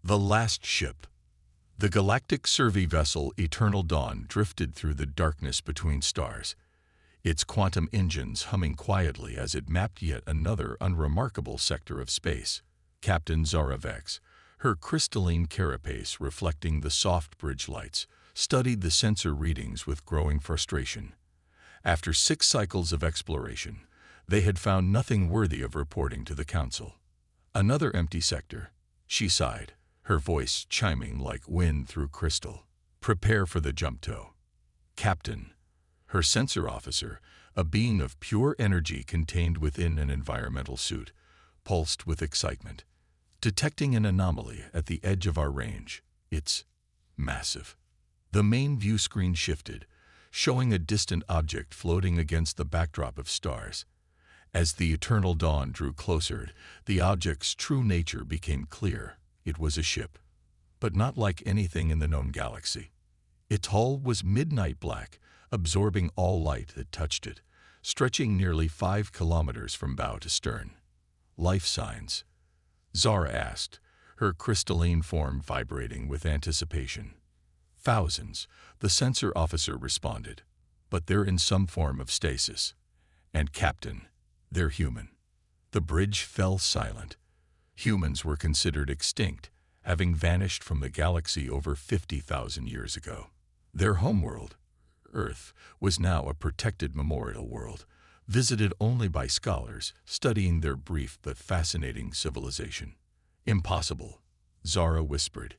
The last ship. The galactic survey vessel Eternal Dawn drifted through the darkness between stars, its quantum engines humming quietly as it mapped yet another unremarkable sector of space. Captain Zara Vex, her crystalline carapace reflecting the soft bridge lights, studied the sensor readings with growing frustration. After 6 cycles of exploration, they had found nothing worthy of reporting to the Council. Another empty sector, she sighed, her voice chiming like wind through crystal. Prepare for the jump tow. Captain, her sensor officer, a being of pure energy contained within an environmental suit, pulsed with excitement. Detecting an anomaly at the edge of our range. It's massive. The main view screen shifted, showing a distant object floating against the backdrop of stars. As the Eternal Dawn drew closer, the object's true nature became clear. It was a ship, but not like anything in the known galaxy. Its hull was midnight black, absorbing all light that touched it, stretching nearly 5 kilometers from bow to stern. Life signs? Zara asked, her crystalline form vibrating with anticipation. Thousands, the sensor officer responded, but they're in some form of stasis. And Captain, they're human. The bridge fell silent. Humans were considered extinct, having vanished from the galaxy over 50,000 years ago. Their homeworld, Earth, was now a protected memorial world, visited only by scholars studying their brief but fascinating civilization. Impossible, Zara whispered.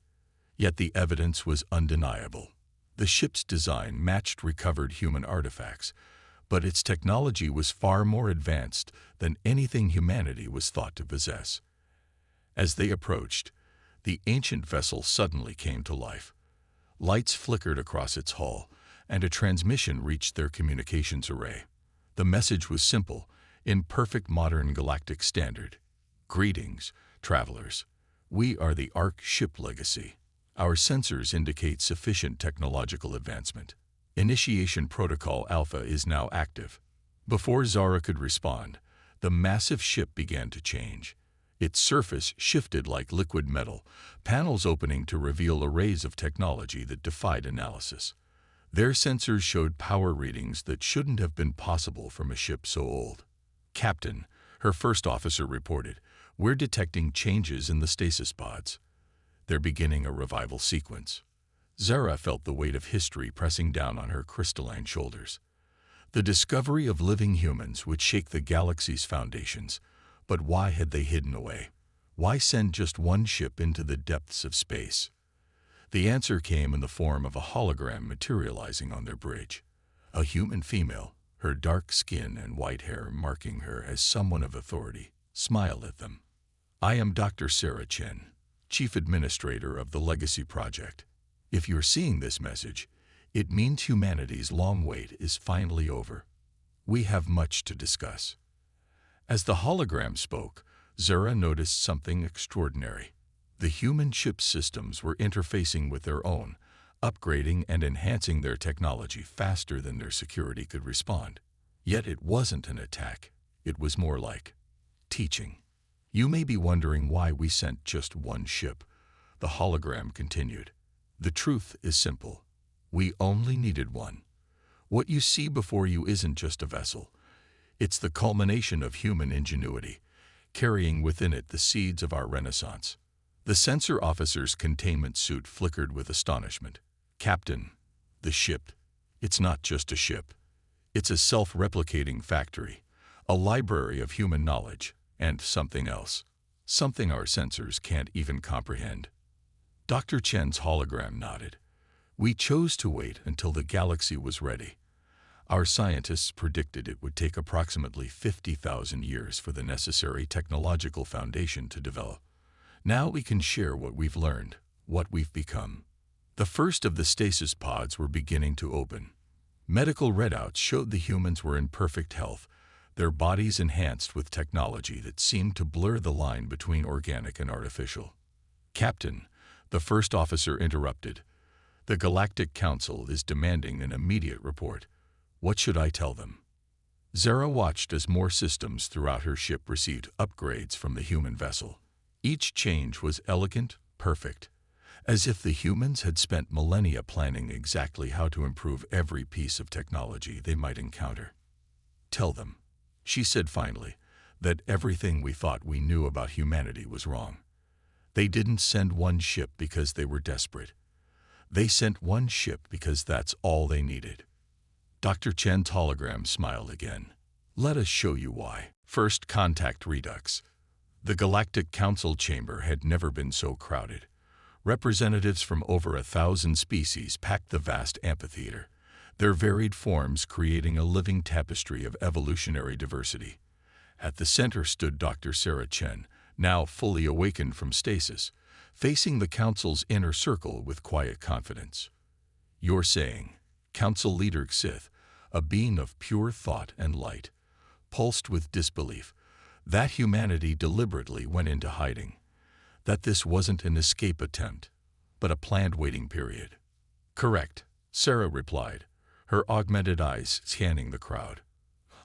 Yet the evidence was undeniable. The ship's design matched recovered human artifacts, but its technology was far more advanced than anything humanity was thought to possess. As they approached, the ancient vessel suddenly came to life. Lights flickered across its hull, and a transmission reached their communications array. The message was simple, in perfect modern galactic standard. Greetings, travelers. We are the Ark ship legacy. Our sensors indicate sufficient technological advancement. Initiation Protocol Alpha is now active. Before Zara could respond, the massive ship began to change. Its surface shifted like liquid metal, panels opening to reveal arrays of technology that defied analysis. Their sensors showed power readings that shouldn't have been possible from a ship so old. Captain, her first officer reported, we're detecting changes in the stasis pods. They're beginning a revival sequence. Zara felt the weight of history pressing down on her crystalline shoulders. The discovery of living humans would shake the galaxy's foundations. But why had they hidden away? Why send just one ship into the depths of space? The answer came in the form of a hologram materializing on their bridge. A human female, her dark skin and white hair marking her as someone of authority, smiled at them. I am Dr. Sarah Chen, Chief Administrator of the Legacy Project. If you're seeing this message, it means humanity's long wait is finally over. We have much to discuss. As the hologram spoke, Zara noticed something extraordinary. The human ship systems were interfacing with their own, upgrading and enhancing their technology faster than their security could respond. Yet it wasn't an attack. It was more like teaching. You may be wondering why we sent just one ship. The hologram continued. The truth is simple. We only needed one. What you see before you isn't just a vessel. It's the culmination of human ingenuity, carrying within it the seeds of our Renaissance. The sensor officer's containment suit flickered with astonishment. Captain, the ship. It's not just a ship. It's a self-replicating factory, a library of human knowledge, and something else. Something our sensors can't even comprehend. Dr. Chen's hologram nodded. We chose to wait until the galaxy was ready. Our scientists predicted it would take approximately 50,000 years for the necessary technological foundation to develop. Now we can share what we've learned, what we've become. The first of the stasis pods were beginning to open. Medical readouts showed the humans were in perfect health, their bodies enhanced with technology that seemed to blur the line between organic and artificial. Captain, the first officer interrupted. The Galactic Council is demanding an immediate report. What should I tell them? Zara watched as more systems throughout her ship received upgrades from the human vessel. Each change was elegant, perfect, as if the humans had spent millennia planning exactly how to improve every piece of technology they might encounter. "Tell them," she said finally, "that everything we thought we knew about humanity was wrong. They didn't send one ship because they were desperate. They sent one ship because that's all they needed." Dr. Chen's hologram smiled again. "Let us show you why." First contact redux. The Galactic Council chamber had never been so crowded. Representatives from over 1,000 species packed the vast amphitheater, their varied forms creating a living tapestry of evolutionary diversity. At the center stood Dr. Sarah Chen, now fully awakened from stasis, facing the Council's inner circle with quiet confidence. "You're saying," Council Leader Xith, a being of pure thought and light, pulsed with disbelief, "that humanity deliberately went into hiding, that this wasn't an escape attempt, but a planned waiting period." "Correct," Sarah replied, her augmented eyes scanning the crowd.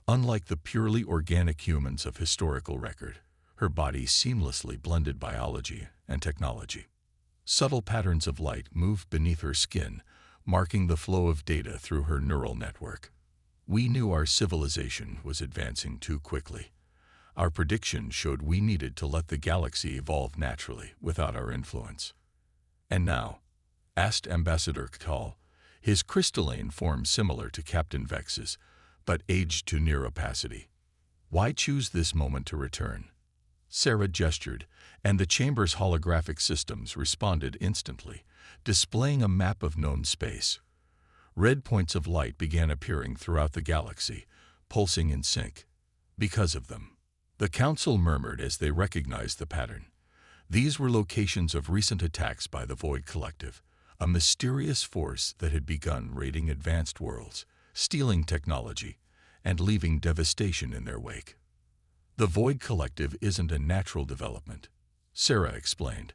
Unlike the purely organic humans of historical record, her body seamlessly blended biology and technology. Subtle patterns of light moved beneath her skin, marking the flow of data through her neural network. "We knew our civilization was advancing too quickly. Our predictions showed we needed to let the galaxy evolve naturally without our influence." "And now?" asked Ambassador Ktal, his crystalline form similar to Captain Vex's, but aged to near opacity. "Why choose this moment to return?" Sarah gestured, and the chamber's holographic systems responded instantly, displaying a map of known space. Red points of light began appearing throughout the galaxy, pulsing in sync. "Because of them," the Council murmured as they recognized the pattern. These were locations of recent attacks by the Void Collective, a mysterious force that had begun raiding advanced worlds, stealing technology, and leaving devastation in their wake. "The Void Collective isn't a natural development," Sarah explained.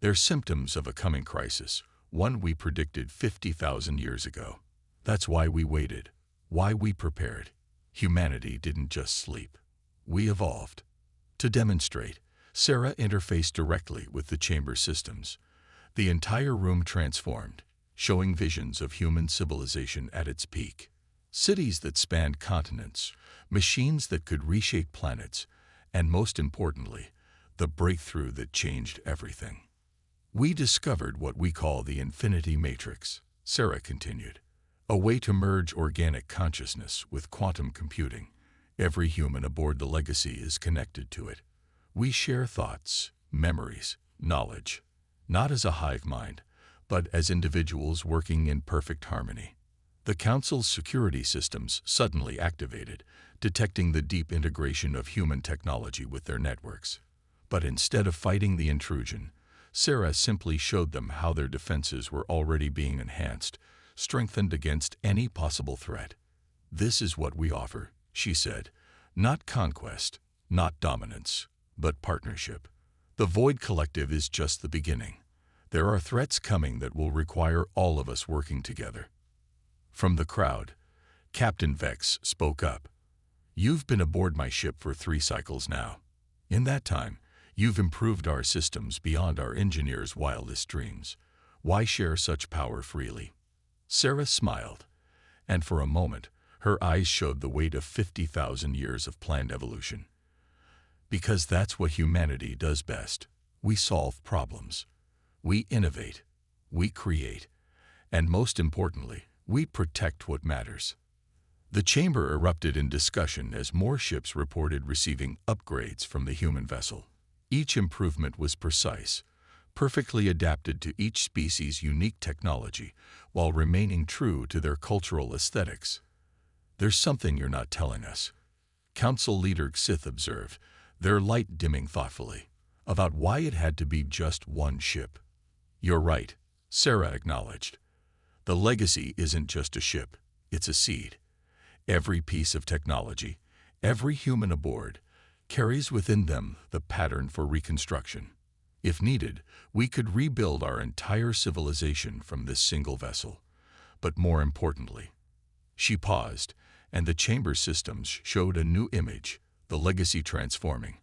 "They're symptoms of a coming crisis, one we predicted 50,000 years ago. That's why we waited, why we prepared. Humanity didn't just sleep. We evolved." To demonstrate, Sarah interfaced directly with the chamber systems. The entire room transformed, showing visions of human civilization at its peak. Cities that spanned continents, machines that could reshape planets, and most importantly, the breakthrough that changed everything. "We discovered what we call the Infinity Matrix," Sarah continued, "a way to merge organic consciousness with quantum computing. Every human aboard the Legacy is connected to it. We share thoughts, memories, knowledge, not as a hive mind, but as individuals working in perfect harmony." The Council's security systems suddenly activated, detecting the deep integration of human technology with their networks. But instead of fighting the intrusion, Sarah simply showed them how their defenses were already being enhanced, strengthened against any possible threat. "This is what we offer," she said. "Not conquest, not dominance, but partnership. The Void Collective is just the beginning. There are threats coming that will require all of us working together." From the crowd, Captain Vex spoke up. "You've been aboard my ship for 3 cycles now. In that time, you've improved our systems beyond our engineers' wildest dreams. Why share such power freely?" Sarah smiled, and for a moment, her eyes showed the weight of 50,000 years of planned evolution. "Because that's what humanity does best. We solve problems. We innovate. We create. And most importantly, we protect what matters." The chamber erupted in discussion as more ships reported receiving upgrades from the human vessel. Each improvement was precise, perfectly adapted to each species' unique technology, while remaining true to their cultural aesthetics. "There's something you're not telling us," Council Leader Xith observed, their light dimming thoughtfully, "about why it had to be just one ship." "You're right," Sarah acknowledged. "The Legacy isn't just a ship, it's a seed. Every piece of technology, every human aboard, carries within them the pattern for reconstruction. If needed, we could rebuild our entire civilization from this single vessel. But more importantly," she paused, and the chamber systems showed a new image, the Legacy transforming,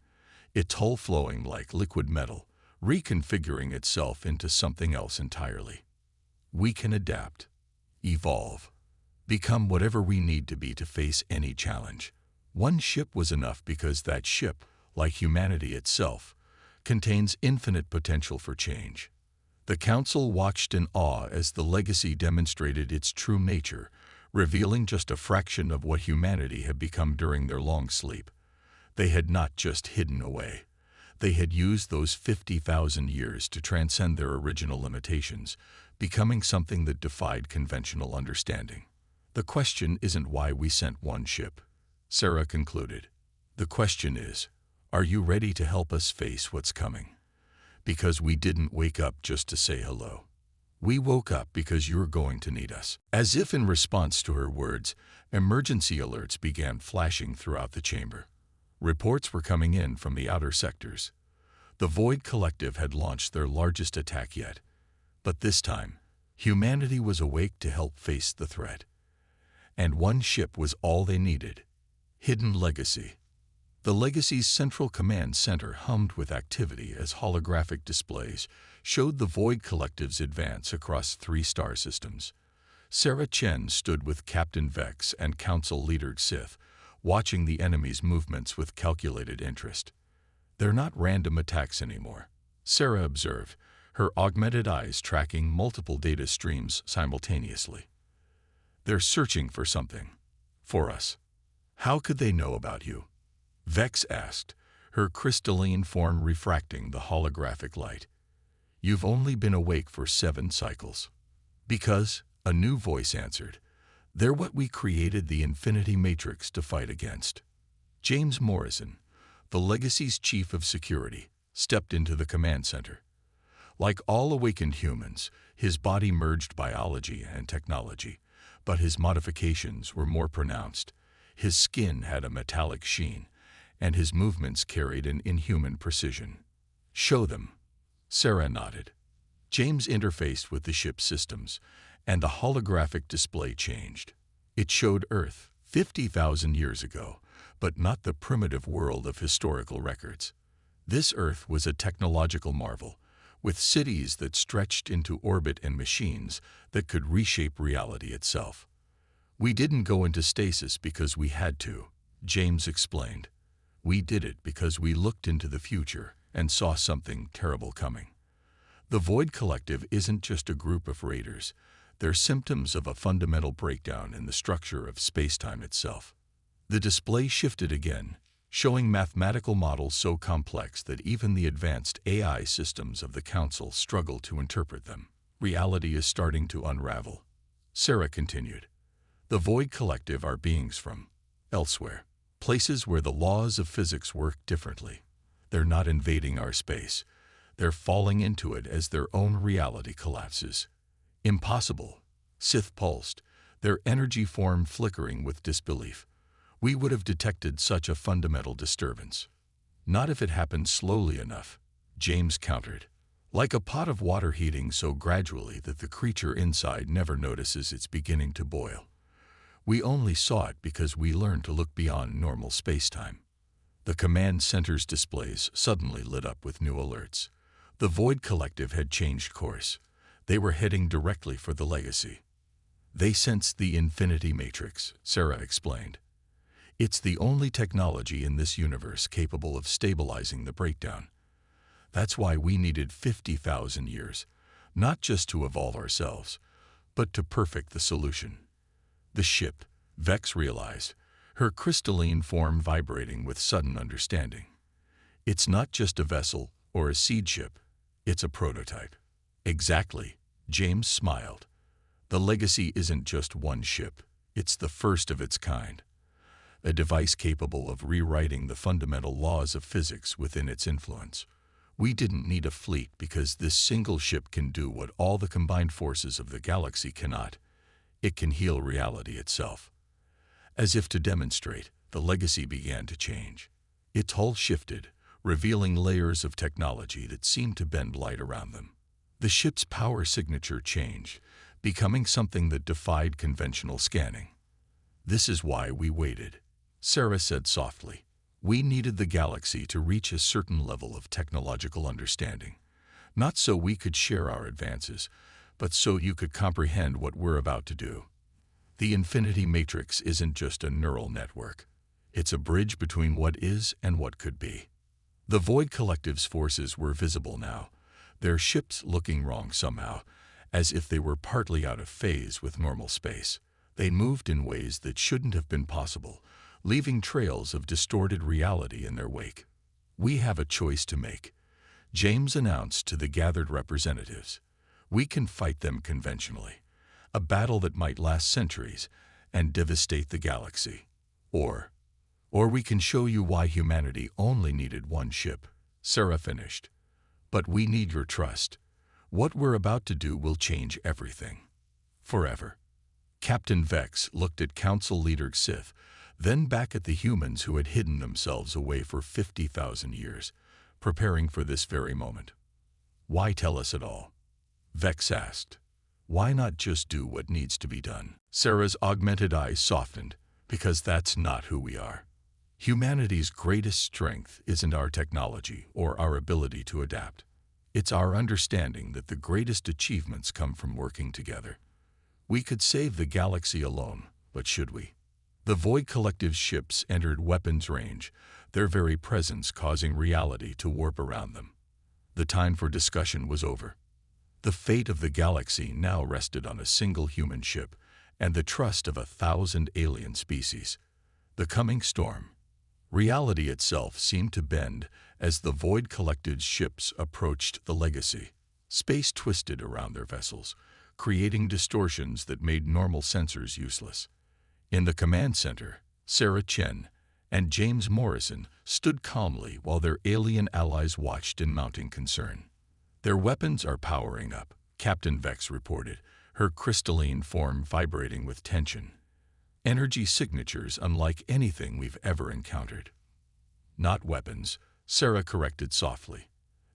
its hull flowing like liquid metal, reconfiguring itself into something else entirely. We can adapt, evolve, become whatever we need to be to face any challenge. One ship was enough because that ship, like humanity itself, contains infinite potential for change. The Council watched in awe as the legacy demonstrated its true nature, revealing just a fraction of what humanity had become during their long sleep. They had not just hidden away. They had used those 50,000 years to transcend their original limitations, becoming something that defied conventional understanding. The question isn't why we sent one ship, Sarah concluded. The question is, are you ready to help us face what's coming? Because we didn't wake up just to say hello. We woke up because you're going to need us. As if in response to her words, emergency alerts began flashing throughout the chamber. Reports were coming in from the outer sectors. The Void Collective had launched their largest attack yet. But this time, humanity was awake to help face the threat. And one ship was all they needed. Hidden Legacy. The Legacy's central command center hummed with activity as holographic displays showed the Void Collective's advance across 3 star systems. Sarah Chen stood with Captain Vex and Council Leader Sith, watching the enemy's movements with calculated interest. They're not random attacks anymore, Sarah observed, her augmented eyes tracking multiple data streams simultaneously. They're searching for something. For us. How could they know about you? Vex asked, her crystalline form refracting the holographic light. You've only been awake for 7 cycles. Because, a new voice answered, they're what we created the Infinity Matrix to fight against. James Morrison, the Legacy's chief of security, stepped into the command center. Like all awakened humans, his body merged biology and technology, but his modifications were more pronounced. His skin had a metallic sheen, and his movements carried an inhuman precision. Show them. Sarah nodded. James interfaced with the ship's systems, and the holographic display changed. It showed Earth 50,000 years ago, but not the primitive world of historical records. This Earth was a technological marvel, with cities that stretched into orbit and machines that could reshape reality itself. We didn't go into stasis because we had to, James explained. We did it because we looked into the future and saw something terrible coming. The Void Collective isn't just a group of raiders. They're symptoms of a fundamental breakdown in the structure of space-time itself. The display shifted again, showing mathematical models so complex that even the advanced AI systems of the Council struggle to interpret them. Reality is starting to unravel. Sarah continued. The Void Collective are beings from elsewhere, places where the laws of physics work differently. They're not invading our space. They're falling into it as their own reality collapses. Impossible, Sith pulsed, their energy form flickering with disbelief. We would have detected such a fundamental disturbance. Not if it happened slowly enough, James countered. Like a pot of water heating so gradually that the creature inside never notices it's beginning to boil. We only saw it because we learned to look beyond normal space-time. The command center's displays suddenly lit up with new alerts. The Void Collective had changed course. They were heading directly for the Legacy. They sensed the Infinity Matrix, Sarah explained. It's the only technology in this universe capable of stabilizing the breakdown. That's why we needed 50,000 years, not just to evolve ourselves, but to perfect the solution. The ship, Vex realized, her crystalline form vibrating with sudden understanding. It's not just a vessel or a seed ship, it's a prototype. Exactly, James smiled. The Legacy isn't just one ship, it's the first of its kind. A device capable of rewriting the fundamental laws of physics within its influence. We didn't need a fleet because this single ship can do what all the combined forces of the galaxy cannot. It can heal reality itself. As if to demonstrate, the Legacy began to change. Its hull shifted, revealing layers of technology that seemed to bend light around them. The ship's power signature changed, becoming something that defied conventional scanning. This is why we waited, Sarah said softly. We needed the galaxy to reach a certain level of technological understanding. Not so we could share our advances, but so you could comprehend what we're about to do. The Infinity Matrix isn't just a neural network. It's a bridge between what is and what could be. The Void Collective's forces were visible now, their ships looking wrong somehow, as if they were partly out of phase with normal space. They moved in ways that shouldn't have been possible, leaving trails of distorted reality in their wake. "We have a choice to make," James announced to the gathered representatives. "We can fight them conventionally, a battle that might last centuries and devastate the galaxy. Or we can show you why humanity only needed one ship," Sarah finished. "But we need your trust. What we're about to do will change everything. Forever." Captain Vex looked at Council Leader Sith, then back at the humans who had hidden themselves away for 50,000 years, preparing for this very moment. "Why tell us at all?" Vex asked. "Why not just do what needs to be done?" Sarah's augmented eyes softened. "Because that's not who we are. Humanity's greatest strength isn't our technology or our ability to adapt. It's our understanding that the greatest achievements come from working together. We could save the galaxy alone, but should we?" The Void Collective's ships entered weapons range, their very presence causing reality to warp around them. The time for discussion was over. The fate of the galaxy now rested on a single human ship and the trust of 1,000 alien species. The coming storm. Reality itself seemed to bend as the Void Collective's ships approached the Legacy. Space twisted around their vessels, creating distortions that made normal sensors useless. In the command center, Sarah Chen and James Morrison stood calmly while their alien allies watched in mounting concern. "Their weapons are powering up," Captain Vex reported, her crystalline form vibrating with tension. "Energy signatures unlike anything we've ever encountered." "Not weapons," Sarah corrected softly.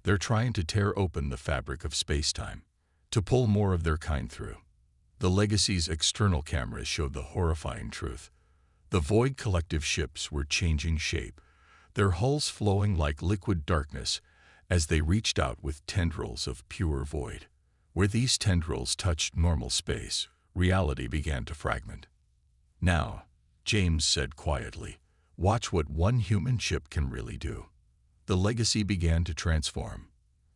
"They're trying to tear open the fabric of space-time, to pull more of their kind through." The Legacy's external cameras showed the horrifying truth. The Void Collective ships were changing shape, their hulls flowing like liquid darkness as they reached out with tendrils of pure void. Where these tendrils touched normal space, reality began to fragment. "Now," James said quietly, "watch what one human ship can really do." The Legacy began to transform.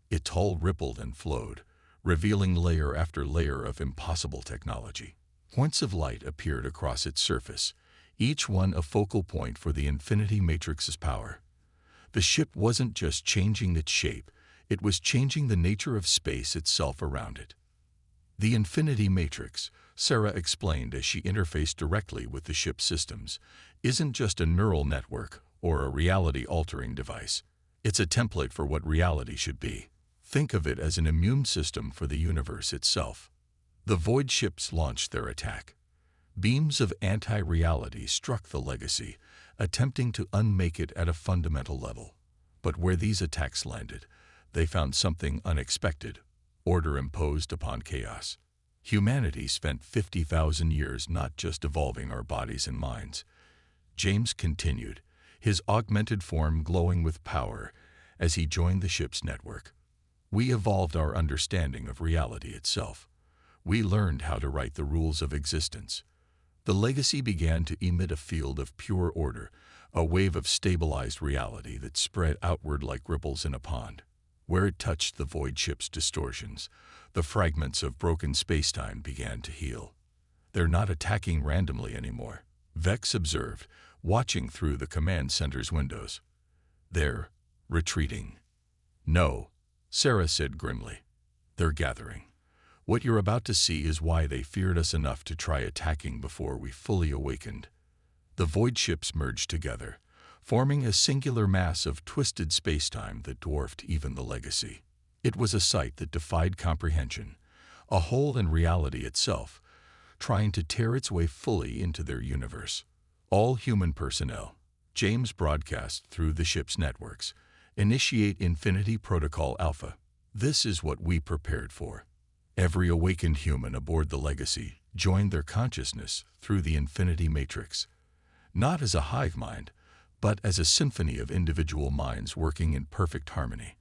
Its hull rippled and flowed, revealing layer after layer of impossible technology. Points of light appeared across its surface, each one a focal point for the Infinity Matrix's power. The ship wasn't just changing its shape, it was changing the nature of space itself around it. "The Infinity Matrix," Sarah explained as she interfaced directly with the ship's systems, "isn't just a neural network or a reality-altering device. It's a template for what reality should be. Think of it as an immune system for the universe itself." The Void ships launched their attack. Beams of anti-reality struck the Legacy, attempting to unmake it at a fundamental level. But where these attacks landed, they found something unexpected: order imposed upon chaos. Humanity spent 50,000 years not just evolving our bodies and minds. James continued, his augmented form glowing with power as he joined the ship's network. "We evolved our understanding of reality itself. We learned how to write the rules of existence." The Legacy began to emit a field of pure order, a wave of stabilized reality that spread outward like ripples in a pond. Where it touched the Void ship's distortions, the fragments of broken spacetime began to heal. "They're not attacking randomly anymore," Vex observed, watching through the command center's windows. "They're retreating." "No," Sarah said grimly. "They're gathering. What you're about to see is why they feared us enough to try attacking before we fully awakened." The Void ships merged together, forming a singular mass of twisted spacetime that dwarfed even the Legacy. It was a sight that defied comprehension, a hole in reality itself, trying to tear its way fully into their universe. "All human personnel," James broadcast through the ship's networks, "initiate Infinity Protocol Alpha. This is what we prepared for." Every awakened human aboard the Legacy joined their consciousness through the Infinity Matrix, not as a hive mind, but as a symphony of individual minds working in perfect harmony.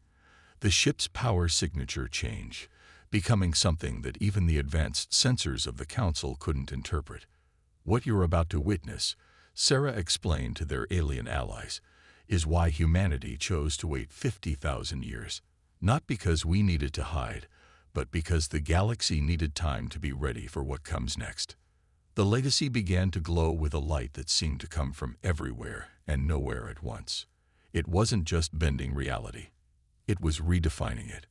The ship's power signature changed, becoming something that even the advanced sensors of the Council couldn't interpret. What you're about to witness, Sarah explained to their alien allies, is why humanity chose to wait 50,000 years. Not because we needed to hide, but because the galaxy needed time to be ready for what comes next. The legacy began to glow with a light that seemed to come from everywhere and nowhere at once. It wasn't just bending reality. It was redefining it.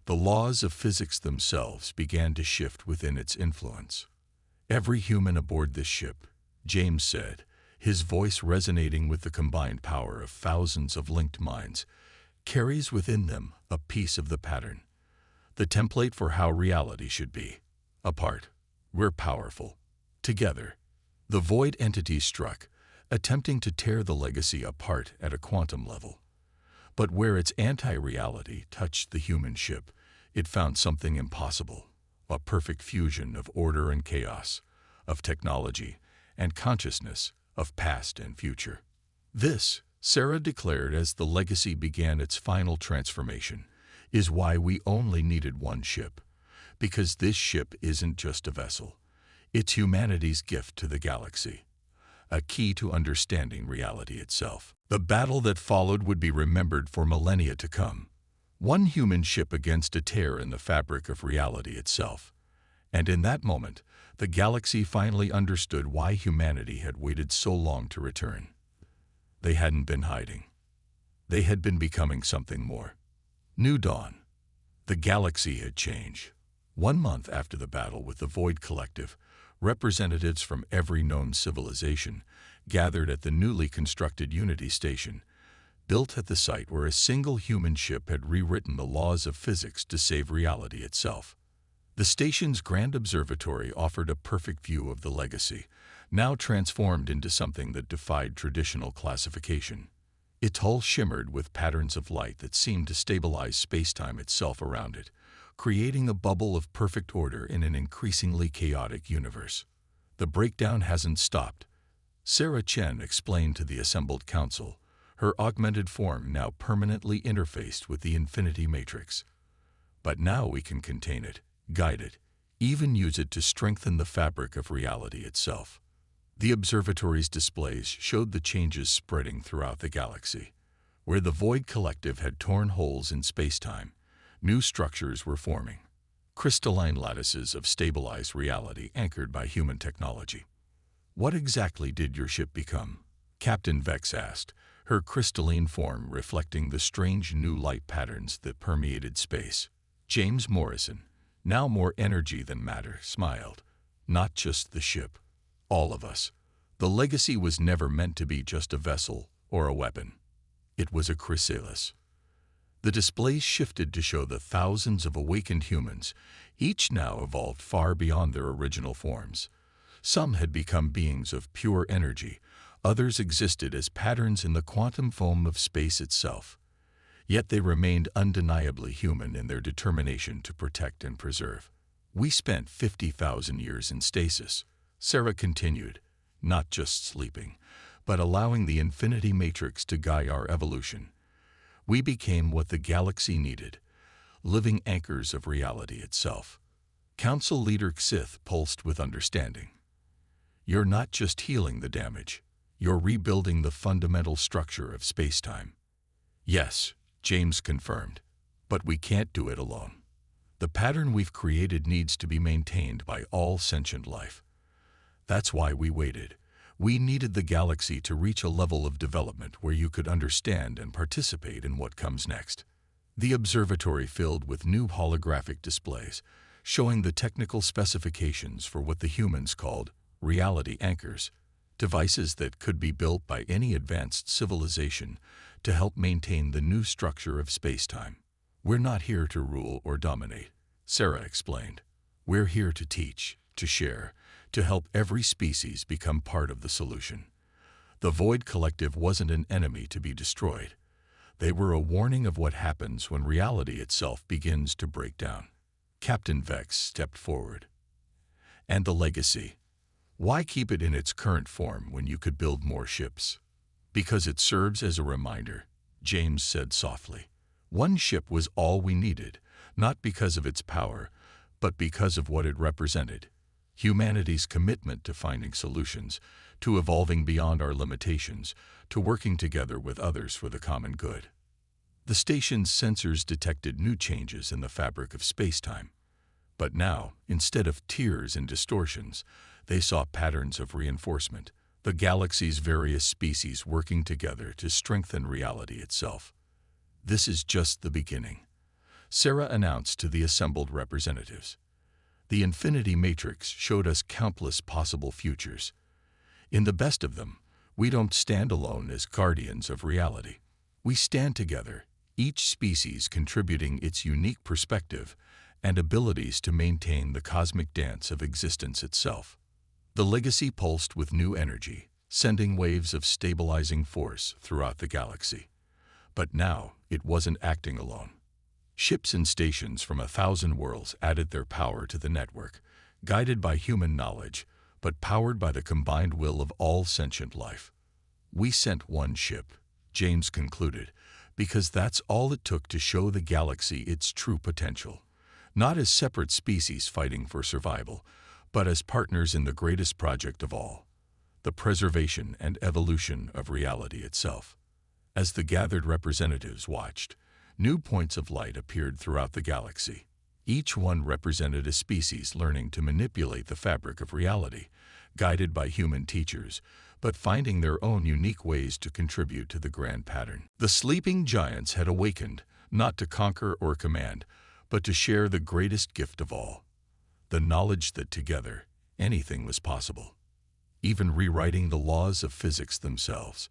The laws of physics themselves began to shift within its influence. Every human aboard this ship, James said, his voice resonating with the combined power of thousands of linked minds, carries within them a piece of the pattern, the template for how reality should be. Apart, we're powerful. Together, the void entity struck, attempting to tear the legacy apart at a quantum level. But where its anti-reality touched the human ship, it found something impossible, a perfect fusion of order and chaos, of technology and consciousness, of past and future. This, Sarah declared as the legacy began its final transformation, is why we only needed one ship. Because this ship isn't just a vessel. It's humanity's gift to the galaxy, a key to understanding reality itself. The battle that followed would be remembered for millennia to come. One human ship against a tear in the fabric of reality itself. And in that moment, the galaxy finally understood why humanity had waited so long to return. They hadn't been hiding. They had been becoming something more. New dawn. The galaxy had changed. 1 month after the battle with the Void Collective, representatives from every known civilization gathered at the newly constructed Unity Station, built at the site where a single human ship had rewritten the laws of physics to save reality itself. The station's grand observatory offered a perfect view of the legacy, now transformed into something that defied traditional classification. Its hull shimmered with patterns of light that seemed to stabilize space-time itself around it, creating a bubble of perfect order in an increasingly chaotic universe. The breakdown hasn't stopped, Sarah Chen explained to the assembled council, her augmented form now permanently interfaced with the Infinity Matrix. But now we can contain it, guide it, even use it to strengthen the fabric of reality itself. The observatory's displays showed the changes spreading throughout the galaxy. Where the Void Collective had torn holes in space-time, new structures were forming. Crystalline lattices of stabilized reality anchored by human technology. What exactly did your ship become? Captain Vex asked, her crystalline form reflecting the strange new light patterns that permeated space. James Morrison, now more energy than matter, smiled. Not just the ship. All of us. The legacy was never meant to be just a vessel or a weapon. It was a chrysalis. The displays shifted to show the thousands of awakened humans, each now evolved far beyond their original forms. Some had become beings of pure energy, others existed as patterns in the quantum foam of space itself. Yet they remained undeniably human in their determination to protect and preserve. We spent 50,000 years in stasis, Sarah continued, not just sleeping, but allowing the Infinity Matrix to guide our evolution. We became what the galaxy needed, living anchors of reality itself. Council leader Xith pulsed with understanding. You're not just healing the damage, you're rebuilding the fundamental structure of space-time. Yes, James confirmed, but we can't do it alone. The pattern we've created needs to be maintained by all sentient life. That's why we waited. We needed the galaxy to reach a level of development where you could understand and participate in what comes next. The observatory filled with new holographic displays, showing the technical specifications for what the humans called reality anchors, devices that could be built by any advanced civilization to help maintain the new structure of space-time. We're not here to rule or dominate, Sarah explained. We're here to teach, to share, to help every species become part of the solution. The Void Collective wasn't an enemy to be destroyed. They were a warning of what happens when reality itself begins to break down. Captain Vex stepped forward. And the legacy. Why keep it in its current form when you could build more ships? Because it serves as a reminder, James said softly. One ship was all we needed, not because of its power, but because of what it represented: humanity's commitment to finding solutions, to evolving beyond our limitations, to working together with others for the common good. The station's sensors detected new changes in the fabric of space-time. But now, instead of tears and distortions, they saw patterns of reinforcement, the galaxy's various species working together to strengthen reality itself. "This is just the beginning," Sarah announced to the assembled representatives. "The Infinity Matrix showed us countless possible futures. In the best of them, we don't stand alone as guardians of reality. We stand together, each species contributing its unique perspective and abilities to maintain the cosmic dance of existence itself." The legacy pulsed with new energy, sending waves of stabilizing force throughout the galaxy. But now, it wasn't acting alone. Ships and stations from 1,000 worlds added their power to the network, guided by human knowledge, but powered by the combined will of all sentient life. "We sent one ship," James concluded, "because that's all it took to show the galaxy its true potential. Not as separate species fighting for survival, but as partners in the greatest project of all, the preservation and evolution of reality itself." As the gathered representatives watched, new points of light appeared throughout the galaxy. Each one represented a species learning to manipulate the fabric of reality, guided by human teachers, but finding their own unique ways to contribute to the grand pattern. The sleeping giants had awakened, not to conquer or command, but to share the greatest gift of all: the knowledge that together, anything was possible, even rewriting the laws of physics themselves.